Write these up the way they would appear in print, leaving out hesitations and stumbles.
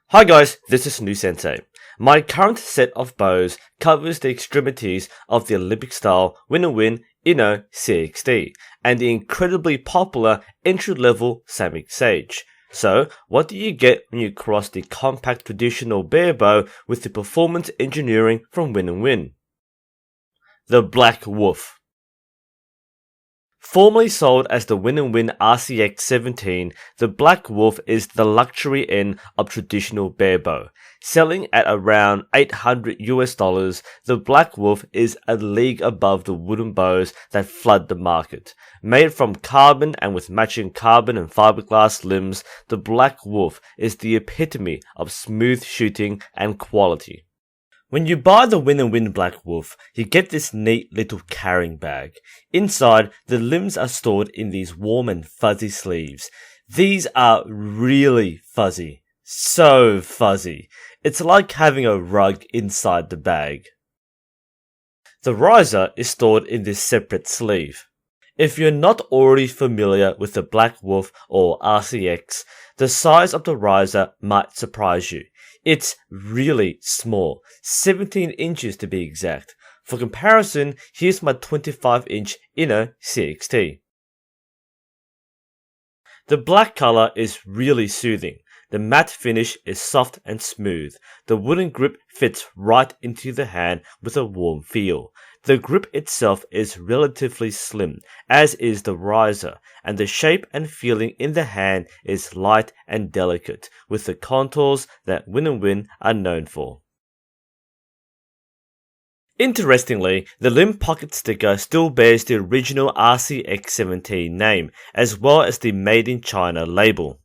Hi guys, this is New Sensei. My current set of bows covers the extremities of the Olympic-style win-and-win CXD and the incredibly popular entry-level Samick Sage. So, what do you get when you cross the compact traditional bear bow with the performance engineering from win-and-win? The Black Wolf. Formerly sold as the win&win RCX-17, the Black Wolf is the luxury end of traditional bear bow. Selling at around $800, the Black Wolf is a league above the wooden bows that flood the market. Made from carbon and with matching carbon and fiberglass limbs, the Black Wolf is the epitome of smooth shooting and quality. When you buy the win&win Black Wolf, you get this neat little carrying bag. Inside, the limbs are stored in these warm and fuzzy sleeves. These are really fuzzy. So fuzzy. It's like having a rug inside the bag. The riser is stored in this separate sleeve. If you're not already familiar with the Black Wolf or RCX, the size of the riser might surprise you. It's really small, 17 inches to be exact. For comparison, here's my 25-inch CXT. The black color is really soothing. The matte finish is soft and smooth. The wooden grip fits right into the hand with a warm feel. The grip itself is relatively slim, as is the riser, and the shape and feeling in the hand is light and delicate, with the contours that win&win are known for. Interestingly, the limb pocket sticker still bears the original RCX-17 name, as well as the Made in China label.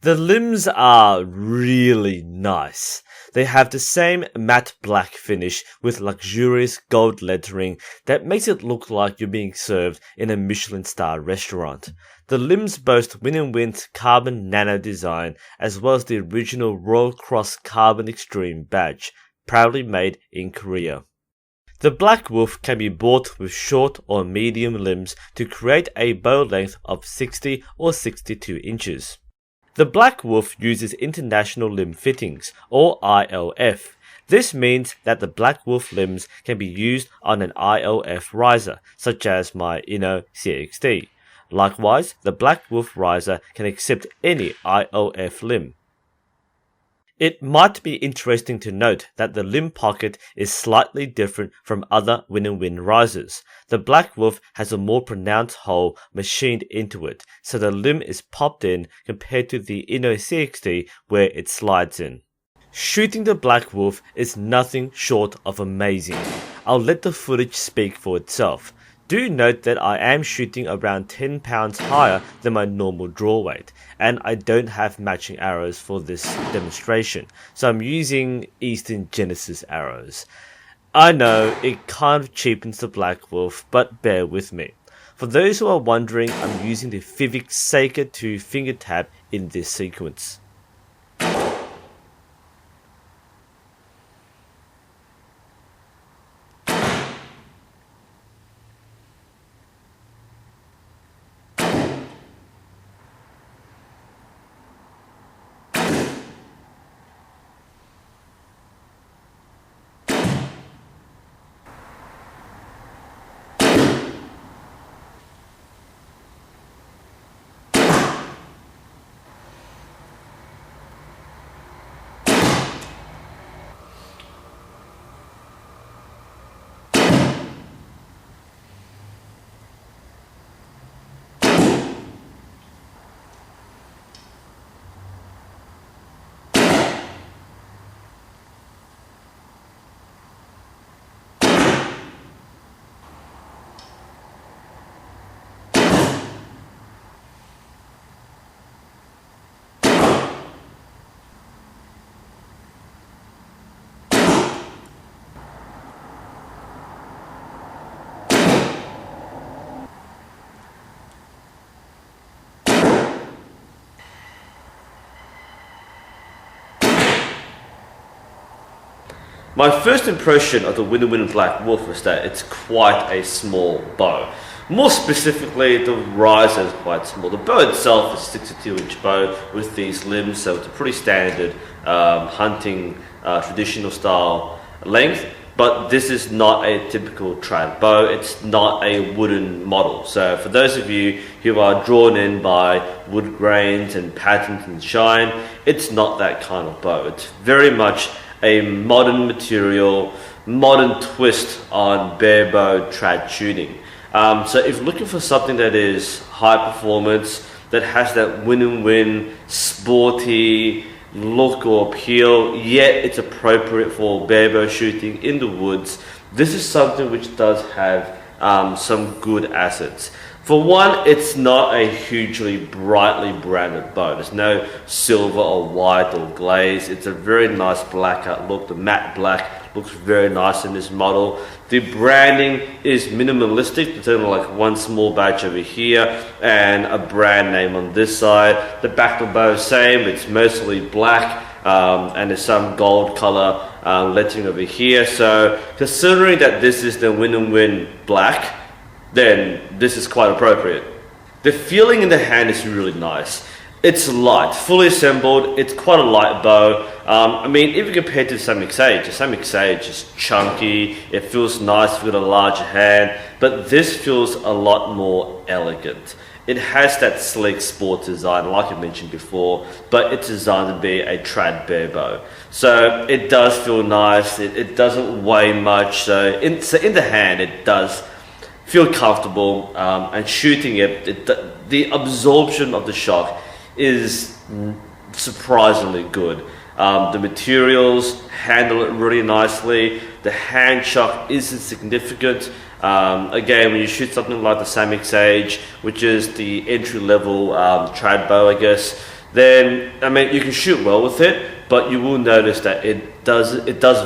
The limbs are really nice. They have the same matte black finish with luxurious gold lettering that makes it look like you're being served in a Michelin star restaurant. The limbs boast win&win's carbon nano design as well as the original Royal Cross Carbon Extreme badge, proudly made in Korea. The Black Wolf can be bought with short or medium limbs to create a bow length of 60 or 62 inches. The Black Wolf uses International Limb Fittings, or ILF. This means that the Black Wolf limbs can be used on an ILF riser, such as my CXD. Likewise, the Black Wolf riser can accept any ILF limb. It might be interesting to note that the limb pocket is slightly different from other win&win risers. The Black Wolf has a more pronounced hole machined into it, so the limb is popped in compared to the CXD where it slides in. Shooting the Black Wolf is nothing short of amazing. I'll let the footage speak for itself. Do note that I am shooting around 10 pounds higher than my normal draw weight, and I don't have matching arrows for this demonstration, so I'm using Eastern Genesis arrows. I know, it kind of cheapens the Black Wolf, but bear with me. For those who are wondering, I'm using the Fivik Seika 2 finger tab in this sequence. My first impression of the win&win Black Wolf is that it's quite a small bow. More specifically, the riser is quite small. The bow itself is a 62-inch bow with these limbs, so it's a pretty standard hunting traditional style length. But this is not a typical trad bow. It's not a wooden model. So for those of you who are drawn in by wood grains and patterns and shine, it's not that kind of bow. It's very much a modern material, modern twist on bare bow trad shooting. So if you're looking for something that is high performance, that has that win-and-win, sporty look or appeal, yet it's appropriate for bare bow shooting in the woods, this is something which does have some good assets. For one, it's not a hugely brightly branded bow. There's no silver or white or glaze. It's a very nice blackout look. The matte black looks very nice in this model. The branding is minimalistic. There's only like one small badge over here and a brand name on this side. The back of the bow is same. It's mostly black and there's some gold color lettering over here. So considering that this is the win&win Black, then this is quite appropriate. The feeling in the hand is really nice. It's light, fully assembled. It's quite a light bow. I mean, even compared to the Samix Sage, the Samix Sage is chunky. It feels nice with a larger hand, but this feels a lot more elegant. It has that sleek sport design, like I mentioned before, but it's designed to be a trad bare bow. So it does feel nice. It doesn't weigh much. So in the hand, it does feel comfortable, and shooting it, the absorption of the shock is surprisingly good. The materials handle it really nicely. The hand shock isn't significant. Again, when you shoot something like the Samix Sage, which is the entry-level trad bow, I guess, then I mean you can shoot well with it, but you will notice that it does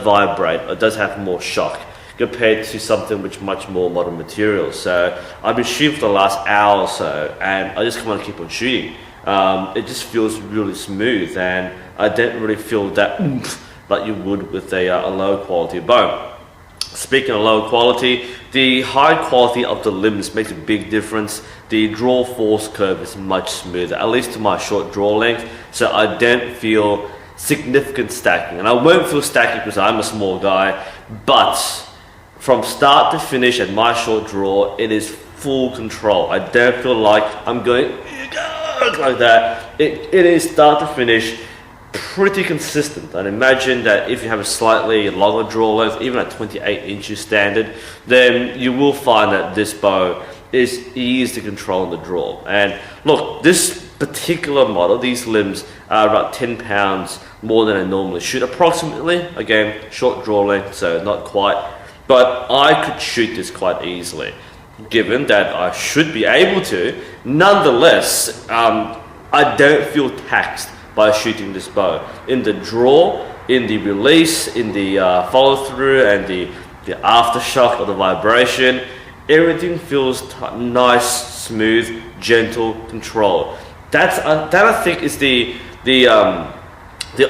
vibrate. It does have more shock compared to something which much more modern materials. So I've been shooting for the last hour or so, and I just want to keep on shooting. It just feels really smooth, and I don't really feel that oomph like you would with a low quality bow. Speaking of low quality, the high quality of the limbs makes a big difference. The draw force curve is much smoother, at least to my short draw length, so I don't feel significant stacking. And I won't feel stacking because I'm a small guy, but from start to finish at my short draw, it is full control. I don't feel like I'm going like that. It is start to finish pretty consistent. I'd imagine that if you have a slightly longer draw length, even at 28 inches standard, then you will find that this bow is easy to control in the draw. And look, this particular model, these limbs are about 10 pounds more than I normally shoot, approximately. Again, short draw length, so not quite. But I could shoot this quite easily, given that I should be able to. Nonetheless, I don't feel taxed by shooting this bow. In the draw, in the release, in the follow through, and the aftershock of the vibration, everything feels nice, smooth, gentle, controlled. That I think is the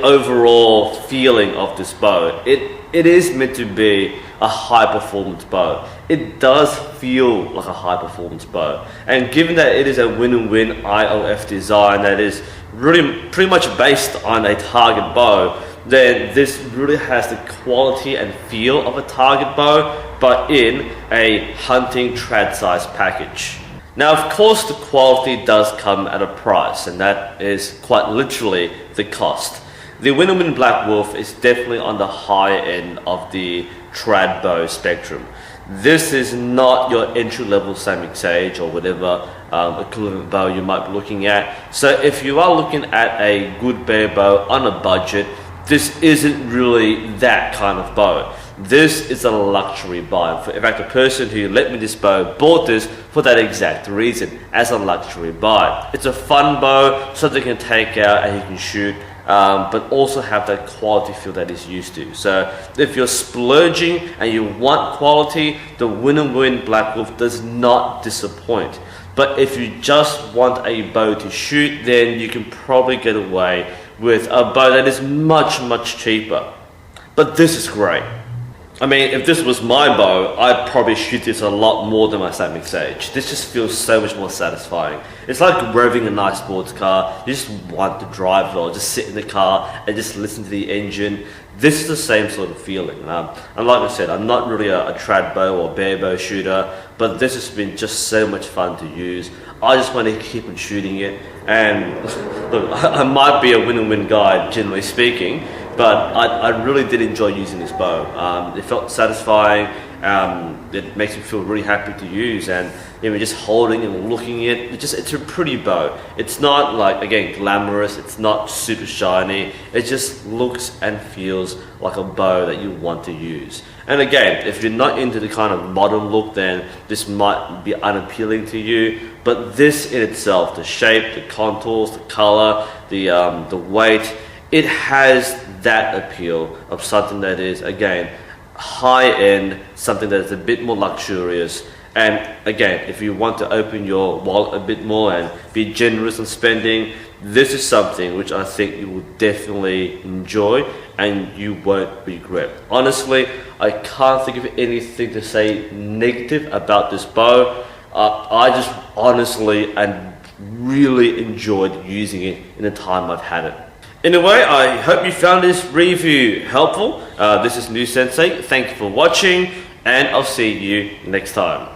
overall feeling of this bow. It is meant to be a high performance bow. It does feel like a high performance bow, and given that it is a win&win IOF design that is really pretty much based on a target bow, then this really has the quality and feel of a target bow, but in a hunting trad size package. Now, of course, the quality does come at a price, and that is quite literally the cost. The win&win Black Wolf is definitely on the higher end of the trad bow spectrum. This is not your entry-level Samix Sage or whatever equivalent bow you might be looking at. So if you are looking at a good bare bow on a budget, this isn't really that kind of bow. This is a luxury buy. In fact, the person who lent me this bow bought this for that exact reason, as a luxury buy. It's a fun bow, something you can take out and you can shoot, but also have that quality feel that is used to. So if you're splurging and you want quality, the win&win Black Wolf does not disappoint. But if you just want a bow to shoot, then you can probably get away with a bow that is much, much cheaper. But this is great. I mean, if this was my bow, I'd probably shoot this a lot more than my Samyx Sage. This just feels so much more satisfying. It's like revving a nice sports car. You just want to drive it or just sit in the car and just listen to the engine. This is the same sort of feeling. And like I said, I'm not really a trad bow or bare bow shooter, but this has been just so much fun to use. I just want to keep on shooting it. And look, I might be a win-and-win guy, generally speaking, but I really did enjoy using this bow. It felt satisfying. It makes me feel really happy to use, and just holding and looking at it, it's a pretty bow. It's not like, again, glamorous. It's not super shiny. It just looks and feels like a bow that you want to use. And again, if you're not into the kind of modern look, then this might be unappealing to you. But this in itself, the shape, the contours, the color, the weight, it has that appeal of something that is, again, high-end, something that is a bit more luxurious. And again, if you want to open your wallet a bit more and be generous in spending, this is something which I think you will definitely enjoy and you won't regret. Honestly, I can't think of anything to say negative about this bow. I just honestly and really enjoyed using it in the time I've had it. Anyway, I hope you found this review helpful. This is New Sensei. Thank you for watching, and I'll see you next time.